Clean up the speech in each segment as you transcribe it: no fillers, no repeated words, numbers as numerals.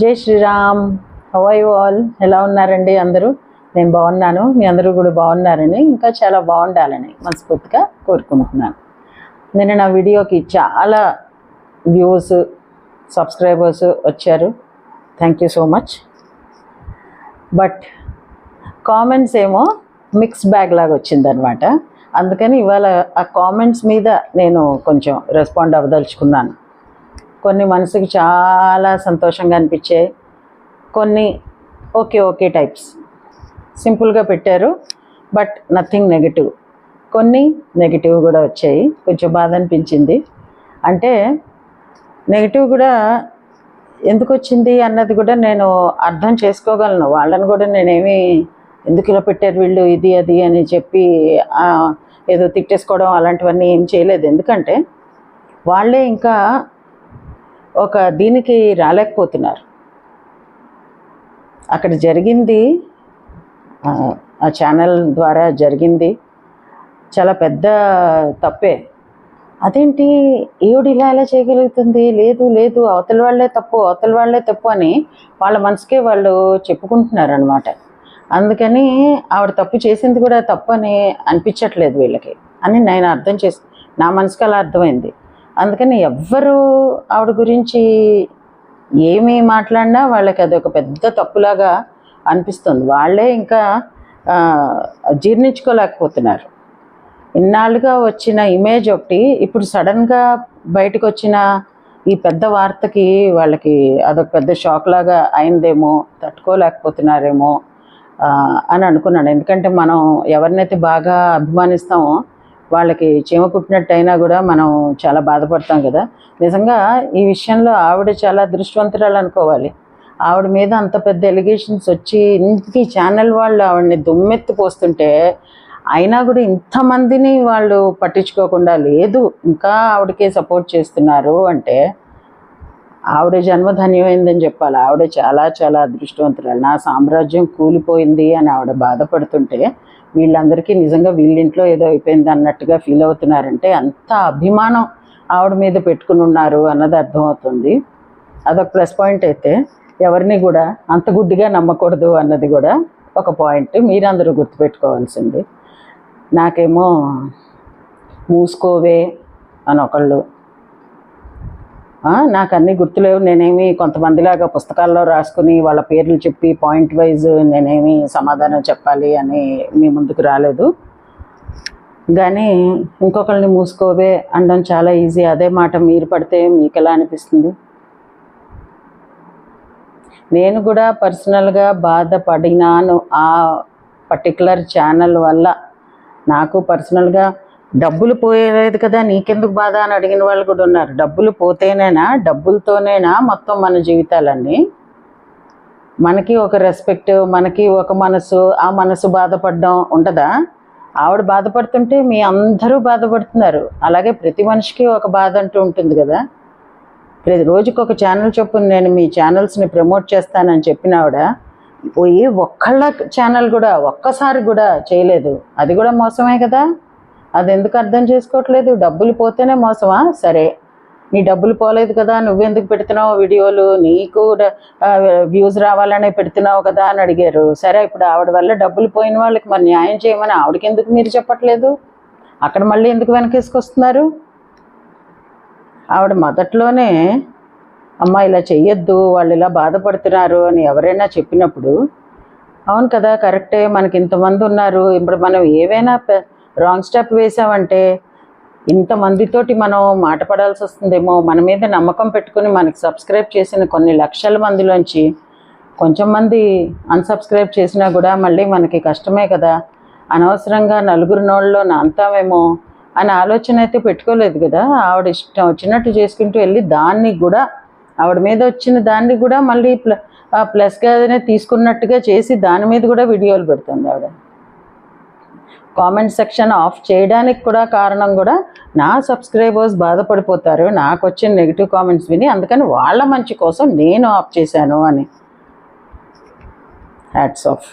జై Shri Ram. How are you all? ఎలా ఉన్నారండి అందరూ? నేను బాగున్నాను, మీ అందరూ కూడా బాగున్నారని, ఇంకా చాలా బాగుండాలని మనస్ఫూర్తిగా కోరుకుంటున్నాను. నేను నా వీడియోకి చాలా వ్యూస్, సబ్స్క్రైబర్స్ వచ్చారు. Thank you so much. But comments ఏమో మిక్స్ బ్యాగ్ లాగా వచ్చిందనమాట. అందుకని ఇవాళ ఆ కామెంట్స్ మీద నేను కొంచెం రెస్పాండ్ అవ్వదలుచుకున్నాను. కొన్ని మనసుకి చాలా సంతోషంగా అనిపించాయి, కొన్ని ఓకే టైప్స్ సింపుల్గా పెట్టారు, బట్ నథింగ్ నెగిటివ్. కొన్ని నెగిటివ్ కూడా వచ్చాయి, కొంచెం బాధ అనిపించింది. అంటే నెగిటివ్ కూడా ఎందుకు వచ్చింది అన్నది కూడా నేను అర్థం చేసుకోగలను. వాళ్ళని కూడా నేనేమి ఎందుకు ఇలా పెట్టారు వీళ్ళు ఇది అది అని చెప్పి ఏదో తిట్టేసుకోవడం అలాంటివన్నీ ఏం చేయలేదు. ఎందుకంటే వాళ్ళే ఇంకా ఒక దీనికి రాలేకపోతున్నారు. అక్కడ జరిగింది, ఆ ఛానల్ ద్వారా జరిగింది చాలా పెద్ద తప్పే. అదేంటి ఈవిడ ఇలా చేయగలుగుతుంది, లేదు అవతల వాళ్ళే తప్పు అని వాళ్ళ మనసుకే వాళ్ళు చెప్పుకుంటున్నారు అనమాట. అందుకని ఆవిడ తప్పు చేసింది కూడా తప్పు అని అనిపించట్లేదు వీళ్ళకి అని నేను నా మనసుకి అలా అర్థమైంది. అందుకని ఎవ్వరు ఆవిడ గురించి ఏమీ మాట్లాడినా వాళ్ళకి అదొక పెద్ద తప్పులాగా అనిపిస్తుంది. వాళ్ళే ఇంకా జీర్ణించుకోలేకపోతున్నారు. ఇన్నాళ్ళుగా వచ్చిన ఇమేజ్ ఒకటి ఇప్పుడు సడన్గా బయటకు వచ్చిన ఈ పెద్ద వార్తకి వాళ్ళకి అదొక పెద్ద షాక్ లాగా అయిందేమో, తట్టుకోలేకపోతున్నారేమో అని అనుకున్నాను. ఎందుకంటే మనం ఎవరినైతే బాగా అభిమానిస్తామో వాళ్ళకి చీమ కుట్టినట్టయినా కూడా మనం చాలా బాధపడతాం కదా. నిజంగా ఈ విషయంలో ఆవిడ చాలా దృష్టివంతురాలు అనుకోవాలి. ఆవిడ మీద అంత పెద్ద ఎలిగేషన్స్ వచ్చి ఇంతకీ ఛానల్ వాళ్ళు ఆవిడని దుమ్మెత్తి పోస్తుంటే అయినా కూడా ఇంతమందిని వాళ్ళు పట్టించుకోకుండా లేదు ఇంకా ఆవిడకే సపోర్ట్ చేస్తున్నారు అంటే ఆవిడ జన్మధన్యమైందని చెప్పాలి. ఆవిడ చాలా చాలా అదృష్టవంతురాలు. నా సామ్రాజ్యం కూలిపోయింది అని ఆవిడ బాధపడుతుంటే వీళ్ళందరికీ నిజంగా వీళ్ళింట్లో ఏదో అయిపోయింది అన్నట్టుగా ఫీల్ అవుతున్నారంటే అంత అభిమానం ఆవిడ మీద పెట్టుకుని ఉన్నారు అన్నది అర్థమవుతుంది. అదొక ప్లస్ పాయింట్. అయితే ఎవరిని కూడా అంత గుడ్డిగా నమ్మకూడదు అన్నది కూడా ఒక పాయింట్ మీరందరూ గుర్తుపెట్టుకోవాల్సింది. నాకేమో మూసుకోవే అని ఒకళ్ళు, నాకు అన్నీ గుర్తులేవు, నేనేమి కొంతమందిలాగా పుస్తకాల్లో రాసుకుని వాళ్ళ పేర్లు చెప్పి పాయింట్ వైజ్ నేనేమి సమాధానం చెప్పాలి అని మీ ముందుకు రాలేదు. కానీ ఇంకొకరిని మూసుకోవే అనడం చాలా ఈజీ. అదే మాట మీరు పడితే మీకు ఎలా అనిపిస్తుంది? నేను కూడా పర్సనల్గా బాధపడినాను ఆ పర్టికులర్ ఛానల్ వల్ల. నాకు పర్సనల్గా డబ్బులు పోయలేదు కదా నీకెందుకు బాధ అని అడిగిన వాళ్ళు కూడా ఉన్నారు. డబ్బులు పోతేనేనా, డబ్బులతోనేనా మొత్తం మన జీవితాలన్నీ? మనకి ఒక రెస్పెక్ట్, మనకి ఒక మనసు, ఆ మనసు బాధపడడం ఉంటుందా? ఆవిడ బాధపడుతుంటే మీ అందరూ బాధపడుతున్నారు. అలాగే ప్రతి మనిషికి ఒక బాధ అంటూ ఉంటుంది కదా. ప్రతి రోజుకి ఒక ఛానల్ చొప్పున నేను మీ ఛానల్స్ని ప్రమోట్ చేస్తానని చెప్పిన ఆవిడ పోయి ఒక్కళ్ళ ఛానల్ కూడా ఒక్కసారి కూడా చేయలేదు. అది కూడా మోసమే కదా. అది ఎందుకు అర్థం చేసుకోవట్లేదు? డబ్బులు పోతేనే మోసమా? సరే, నీ డబ్బులు పోలేదు కదా, నువ్వెందుకు పెడుతున్నావు వీడియోలు, నీకు వ్యూస్ రావాలనే పెడుతున్నావు కదా అని అడిగారు. సరే, ఇప్పుడు ఆవిడ వల్ల డబ్బులు పోయిన వాళ్ళకి మరి న్యాయం చేయమని ఆవిడకి ఎందుకు మీరు చెప్పట్లేదు? అక్కడ మళ్ళీ ఎందుకు వెనకేసుకొస్తున్నారు? ఆవిడ మొదట్లోనే అమ్మ ఇలా చెయ్యొద్దు, వాళ్ళు ఇలా బాధపడుతున్నారు అని ఎవరైనా చెప్పినప్పుడు అవును కదా, కరెక్టే, మనకి ఇంతమంది ఉన్నారు, ఇప్పుడు మనం ఏవైనా రాంగ్ స్టెప్ వేసామంటే ఇంతమందితోటి మనం మాట పడాల్సి వస్తుందేమో. మన మీద నమ్మకం పెట్టుకుని మనకి సబ్స్క్రైబ్ చేసిన కొన్ని లక్షల మందిలోంచి కొంచెం మంది అన్సబ్స్క్రైబ్ చేసినా కూడా మళ్ళీ మనకి కష్టమే కదా. అనవసరంగా నలుగురు నోళ్ళలో నాంతామేమో అనే ఆలోచన అయితే పెట్టుకోలేదు కదా. ఆవిడ ఇష్టం వచ్చినట్టు చేసుకుంటూ వెళ్ళి దాన్ని కూడా ఆవిడ మీద వచ్చిన దాన్ని కూడా మళ్ళీ ప్లస్గానే తీసుకున్నట్టుగా చేసి దాని మీద కూడా వీడియోలు పెడుతుంది ఆవిడ. కామెంట్ సెక్షన్ ఆఫ్ చేయడానికి కూడా కారణం కూడా నా సబ్స్క్రైబర్స్ బాధపడిపోతారు నాకు వచ్చిన నెగిటివ్ కామెంట్స్ విని, అందుకని వాళ్ళ మంచి కోసం నేను ఆఫ్ చేశాను అని. Hats off.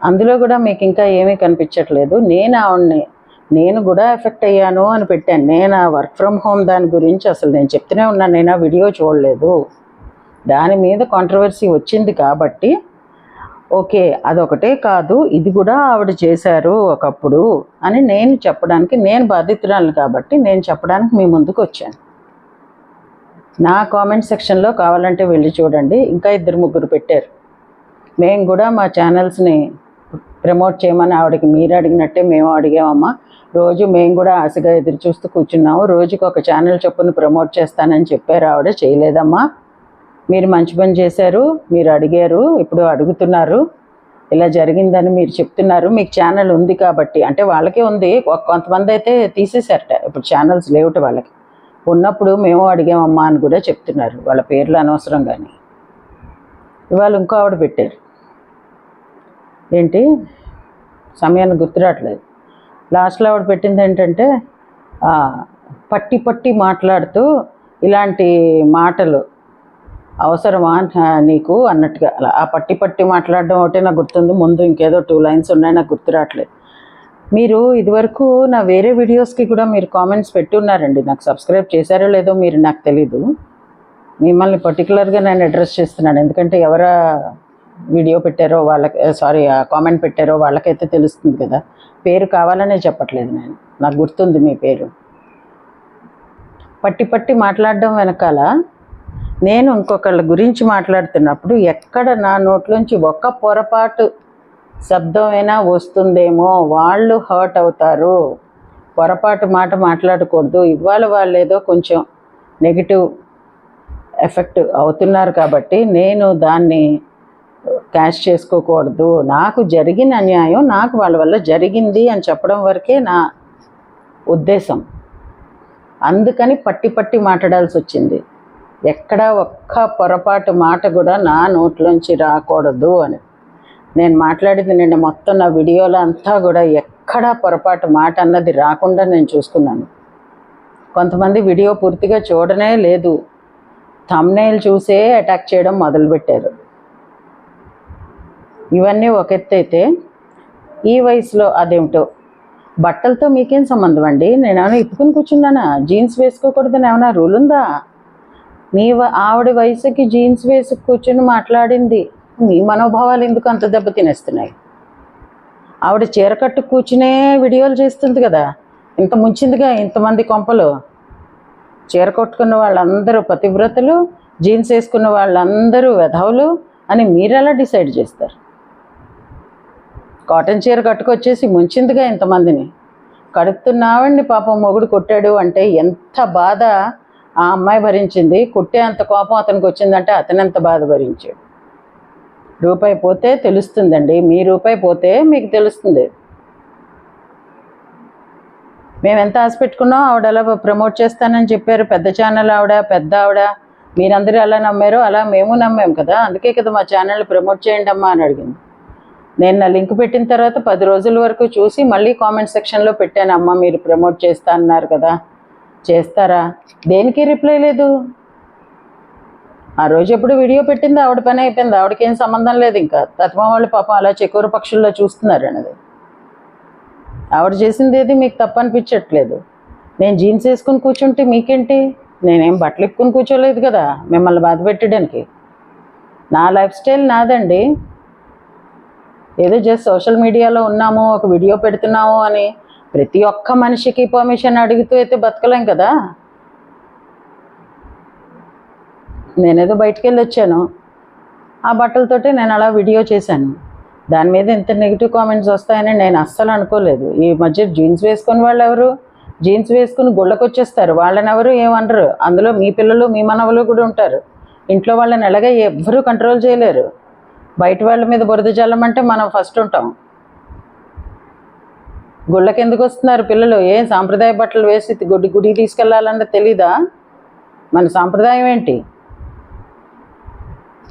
అందులో కూడా మీకు ఇంకా ఏమీ కనిపించట్లేదు. నేను ఆవిడ్ని నేను కూడా ఎఫెక్ట్ అయ్యాను అని పెట్టాను. నేను ఆ వర్క్ ఫ్రమ్ హోమ్ దాని గురించి అసలు నేను చెప్తూనే ఉన్నాను, నేను ఆ వీడియో చూడలేదు. దాని మీద కాంట్రవర్సీ వచ్చింది కాబట్టి ఓకే అదొకటే కాదు ఇది కూడా ఆవిడ చేశారు ఒకప్పుడు అని నేను చెప్పడానికి, నేను బాధితురాలు కాబట్టి నేను చెప్పడానికి మీ ముందుకు వచ్చాను. నా కామెంట్ సెక్షన్లో కావాలంటే వెళ్ళి చూడండి, ఇంకా 2-3 పెట్టారు. మేము కూడా మా ఛానల్స్ని ప్రమోట్ చేయమని ఆవిడకి మీరు అడిగినట్టే మేము అడిగామమ్మా. రోజు మేము కూడా ఆశగా ఎదురు చూస్తూ కూర్చున్నాము. రోజుకి ఒక ఛానల్ చొప్పున ప్రమోట్ చేస్తానని చెప్పారు ఆవిడ, చేయలేదమ్మా. మీరు మంచి పని చేశారు, మీరు అడిగారు, ఇప్పుడు అడుగుతున్నారు, ఇలా జరిగిందని మీరు చెప్తున్నారు. మీకు ఛానల్ ఉంది కాబట్టి, అంటే వాళ్ళకే ఉంది, కొంతమంది అయితే తీసేశారట, ఇప్పుడు ఛానల్స్ లేవుట వాళ్ళకి. ఉన్నప్పుడు మేము అడిగామమ్మా అని కూడా చెప్తున్నారు, వాళ్ళ పేర్లు అనవసరం. కానీ ఇవాళ ఇంకో ఆవిడ పెట్టారు, ఏంటి సమయాన్ని గుర్తురావట్లేదు, లాస్ట్లో ఆవిడ పెట్టింది ఏంటంటే పట్టి పట్టి మాట్లాడుతూ ఇలాంటి మాటలు అవసరమా నీకు అన్నట్టుగా. అలా ఆ పట్టి పట్టి మాట్లాడడం ఒకటే నాకు గుర్తుంది, ముందు ఇంకేదో 2 లైన్స్ ఉన్నాయి నాకు గుర్తురావట్లేదు. మీరు ఇదివరకు నా వేరే వీడియోస్కి కూడా మీరు కామెంట్స్ పెట్టి ఉన్నారండి, నాకు సబ్స్క్రైబ్ చేశారో లేదో మీరు నాకు తెలీదు. మిమ్మల్ని పర్టికులర్గా నేను అడ్రస్ చేస్తున్నాను, ఎందుకంటే ఎవరా వీడియో పెట్టారో వాళ్ళకి, సారీ కామెంట్ పెట్టారో వాళ్ళకైతే తెలుస్తుంది కదా. పేరు కావాలనే చెప్పట్లేదు నేను, నాకు గుర్తుంది మీ పేరు. పట్టి పట్టి మాట్లాడడం వెనకాల నేను ఇంకొకళ్ళ గురించి మాట్లాడుతున్నప్పుడు ఎక్కడ నా నోట్లోంచి ఒక్క పొరపాటు శబ్దమైనా వస్తుందేమో, వాళ్ళు హర్ట్ అవుతారు, పొరపాటు మాట మాట్లాడకూడదు. ఇవాళ వాళ్ళు ఏదో కొంచెం నెగిటివ్ ఎఫెక్ట్ అవుతున్నారు కాబట్టి నేను దాన్ని క్యాష్ చేసుకోకూడదు. నాకు జరిగిన అన్యాయం నాకు వాళ్ళ వల్ల జరిగింది అని చెప్పడం వరకే నా ఉద్దేశం. అందుకని పట్టి పట్టి మాట్లాడాల్సి వచ్చింది. ఎక్కడ ఒక్క పొరపాటు మాట కూడా నా నోట్లోంచి రాకూడదు అని నేను మాట్లాడింది. నిన్న మొత్తం నా వీడియోలో అంతా కూడా ఎక్కడా పొరపాటు మాట అన్నది రాకుండా నేను చూసుకున్నాను. కొంతమంది వీడియో పూర్తిగా చూడనే లేదు, థంబ్నెయిల్ చూసే అటాక్ చేయడం మొదలుపెట్టారు. ఇవన్నీ ఒక ఎత్తు అయితే, ఈ వయసులో అదేమిటో బట్టలతో మీకేం సంబంధం అండి? నేనేమైనా ఇప్పుకుని కూర్చున్నానా? జీన్స్ వేసుకోకూడదని ఏమైనా రూల్ ఉందా? ఆవిడ వయసుకి జీన్స్ వేసి కూర్చుని మాట్లాడింది, మీ మనోభావాలు ఎందుకు అంత దెబ్బ తినేస్తున్నాయి? ఆవిడ చీర కట్టు కూర్చునే వీడియోలు చేస్తుంది కదా, ఇంత ముంచిందిగా ఇంతమంది కొంపలు. చీర కట్టుకున్న వాళ్ళందరూ పతివ్రతలు, జీన్స్ వేసుకున్న వాళ్ళందరూ వెధవులు అని మీరు ఎలా డిసైడ్ చేస్తారు? కాటన్ చీర కట్టుకొచ్చేసి ముంచిందిగా ఇంతమందిని. కడుపుతున్నావండి పాపం, మొగుడు కొట్టాడు అంటే ఎంత బాధ ఆ అమ్మాయి భరించింది, కొట్టే అంత కోపం అతనికి వచ్చిందంటే అతను ఎంత బాధ భరించాడు. రూపాయి పోతే తెలుస్తుందండి, మీ రూపాయి పోతే మీకు తెలుస్తుంది. మేము ఎంత ఆశ పెట్టుకున్నాం, ఆవిడ అలా ప్రమోట్ చేస్తానని చెప్పారు, పెద్ద ఛానల్ ఆవిడ, పెద్ద ఆవిడ, మీరందరూ ఎలా నమ్మారో అలా మేము నమ్మాం కదా, అందుకే కదా మా ఛానల్ ప్రమోట్ చేయండి అమ్మా అని అడిగింది. నేను నా లింక్ పెట్టిన తర్వాత 10 రోజుల వరకు చూసి మళ్ళీ కామెంట్ సెక్షన్లో పెట్టాను, అమ్మ మీరు ప్రమోట్ చేస్తా అన్నారు కదా, చేస్తారా? దేనికి రిప్లై లేదు. ఆ రోజు ఎప్పుడు వీడియో పెట్టింది ఆవిడ పని అయిపోయింది, ఆవిడకి ఏం సంబంధం లేదు. ఇంకా తత్వం వాళ్ళు పాపం అలా చెకూరు పక్షుల్లో చూస్తున్నారు అన్నది. ఆవిడ చేసింది ఏది మీకు తప్పు అనిపించట్లేదు. నేను జీన్స్ వేసుకుని కూర్చుంటే మీకేంటి? నేనేం బట్టలు ఇప్పుకుని కూర్చోలేదు కదా మిమ్మల్ని బాధ పెట్టడానికి. నా లైఫ్ స్టైల్ నాదండి. ఏదో జస్ట్ సోషల్ మీడియాలో ఉన్నాము, ఒక వీడియో పెడుతున్నాము అని ప్రతి ఒక్క మనిషికి పర్మిషన్ అడుగుతూ అయితే బతకలేం కదా. నేనేదో బయటికి వెళ్ళి వచ్చాను, ఆ బట్టలతోటి నేను అలా వీడియో చేశాను. దాని మీద ఇంత నెగిటివ్ కామెంట్స్ వస్తాయని నేను అస్సలు అనుకోలేదు. ఈ మధ్య జీన్స్ వేసుకుని వాళ్ళు ఎవరు, జీన్స్ వేసుకుని గుళ్ళకు వచ్చేస్తారు, వాళ్ళని ఎవరు ఏమనరు. అందులో మీ పిల్లలు మీ మనవలు కూడా ఉంటారు. ఇంట్లో వాళ్ళని ఎలాగ ఎవ్వరూ కంట్రోల్ చేయలేరు. బయట వాళ్ళ మీద బురద జల్లమంటే మనం ఫస్ట్ ఉంటాం. గుళ్ళకి ఎందుకు వస్తున్నారు పిల్లలు? ఏం సాంప్రదాయ బట్టలు వేసి గుడికి తీసుకెళ్లాలన్నది తెలీదా? మన సాంప్రదాయం ఏంటి?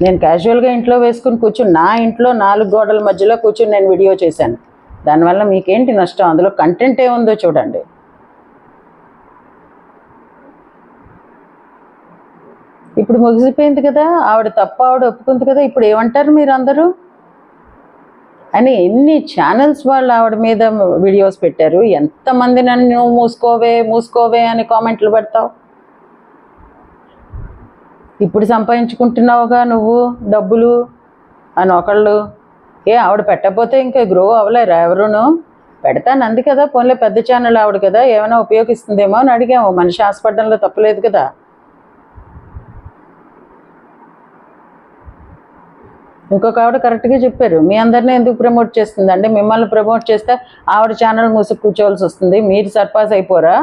నేను క్యాజువల్గా ఇంట్లో వేసుకుని కూర్చుని, నా ఇంట్లో 4 గోడల మధ్యలో కూర్చుని నేను వీడియో చేశాను. దానివల్ల మీకేంటి నష్టం? అందులో కంటెంట్ ఏముందో చూడండి. ఇప్పుడు ముగిసిపోయింది కదా, ఆవిడ తప్ప ఆవిడ ఒప్పుకుంది కదా, ఇప్పుడు ఏమంటారు మీరు అందరూ? అని ఎన్ని ఛానల్స్ వాళ్ళు ఆవిడ మీద వీడియోస్ పెట్టారు. ఎంతమంది నన్ను మూసుకోవే అని కామెంట్లు పెడతావు. ఇప్పుడు సంపాదించుకుంటున్నావుగా నువ్వు డబ్బులు అని ఒకళ్ళు. ఆవిడ పెట్టకపోతే ఇంకా గ్రో అవ్వలేరా ఎవరును? పెడతాను అంది కదా, పోన్లే పెద్ద ఛానల్ ఆవిడ కదా, ఏమైనా ఉపయోగిస్తుందేమో అని అడిగాము. మనిషి ఆశపడడంలో తప్పలేదు కదా. ఇంకొక ఆవిడ కరెక్ట్గా చెప్పారు, మీ అందరినీ ఎందుకు ప్రమోట్ చేస్తుందండి, మిమ్మల్ని ప్రమోట్ చేస్తే ఆవిడ ఛానల్ మూసుకు కూర్చోవలసి వస్తుంది, మీరు సర్పాస్ అయిపోరా,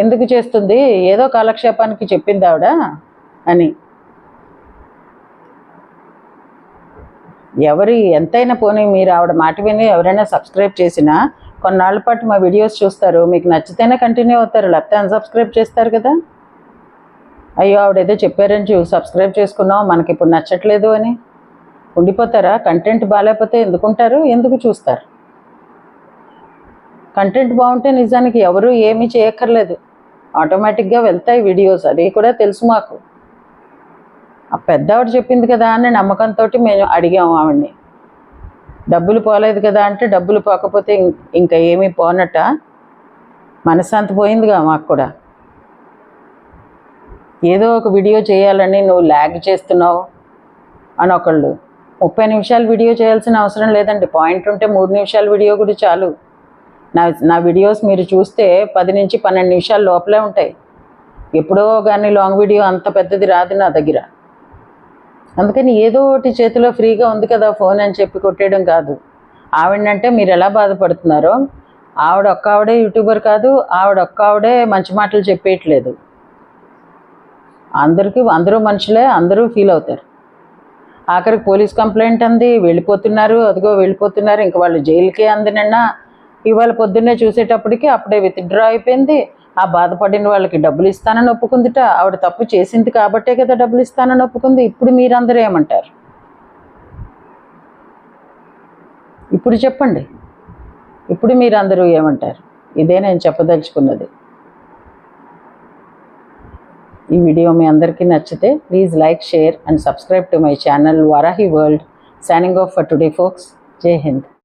ఎందుకు చేస్తుంది, ఏదో కాలక్షేపానికి చెప్పింది ఆవిడ అని. ఎంతైనా పోనీ మీరు ఆవిడ మాట విని ఎవరైనా సబ్స్క్రైబ్ చేసినా కొన్నాళ్ళ పాటు మా వీడియోస్ చూస్తారు, మీకు నచ్చితేనే కంటిన్యూ అవుతారు, లేకపోతే అన్సబ్స్క్రైబ్ చేస్తారు కదా. అయ్యో ఆవిడ ఏదో చెప్పారని సబ్స్క్రైబ్ చేసుకున్నాం, మనకి ఇప్పుడు నచ్చట్లేదు అని ఉండిపోతారా? కంటెంట్ బాగాలేకపోతే ఎందుకుంటారు, ఎందుకు చూస్తారు? కంటెంట్ బాగుంటే నిజానికి ఎవరు ఏమీ చేయక్కర్లేదు, ఆటోమేటిక్గా వెళ్తాయి వీడియోస్. అది కూడా తెలుసు మాకు. ఆ పెద్ద ఆవిడ చెప్పింది కదా అని నమ్మకంతో మేము అడిగాము ఆవిడ్ని. డబ్బులు పోలేదు కదా అంటే డబ్బులు పోకపోతే ఇంకా ఏమీ పోనట్ట, మనశ్శాంతి పోయిందిగా మాకు కూడా. ఏదో ఒక వీడియో చేయాలని నువ్వు ల్యాగ్ చేస్తున్నావు అని ఒకళ్ళు. 30 నిమిషాలు వీడియో చేయాల్సిన అవసరం లేదండి, పాయింట్ ఉంటే 3 నిమిషాల వీడియో కూడా చాలు. నా వీడియోస్ మీరు చూస్తే 10 నుంచి 12 నిమిషాల లోపలే ఉంటాయి. ఎప్పుడో కానీ లాంగ్ వీడియో అంత పెద్దది రాదు నా దగ్గర. అందుకని ఏదో ఒకటి చేతిలో ఫ్రీగా ఉంది కదా ఫోన్ అని చెప్పి కొట్టేయడం కాదు. ఆవిడంటే మీరు ఎలా బాధపడుతున్నారో, ఆవిడ ఒక్క ఆవిడే యూట్యూబర్ కాదు, ఆవిడ ఒక్క ఆవిడే మంచి మాటలు చెప్పేయట్లేదు. అందరూ మనుషులే, అందరూ ఫీల్ అవుతారు. ఆఖరికి పోలీస్ కంప్లైంట్ అంది, వెళ్ళిపోతున్నారు, అదిగో వెళ్ళిపోతున్నారు, ఇంక వాళ్ళు జైలుకే అంది. ఇవాళ పొద్దున్నే చూసేటప్పటికి అప్పుడే విత్డ్రా అయిపోయింది. ఆ బాధపడిన వాళ్ళకి డబ్బులు ఇస్తానని ఒప్పుకుందిట. ఆవిడ తప్పు చేసింది కాబట్టే కదా డబ్బులు ఇస్తానని ఒప్పుకుంది. ఇప్పుడు మీరందరూ ఏమంటారు? ఇప్పుడు చెప్పండి, ఇప్పుడు మీరందరూ ఏమంటారు? ఇదే నేను చెప్పదలుచుకున్నది. ఈ వీడియో మీ అందరికీ నచ్చితే please like, share and subscribe to my channel Varahi world. Signing off for today folks. జై హింద్.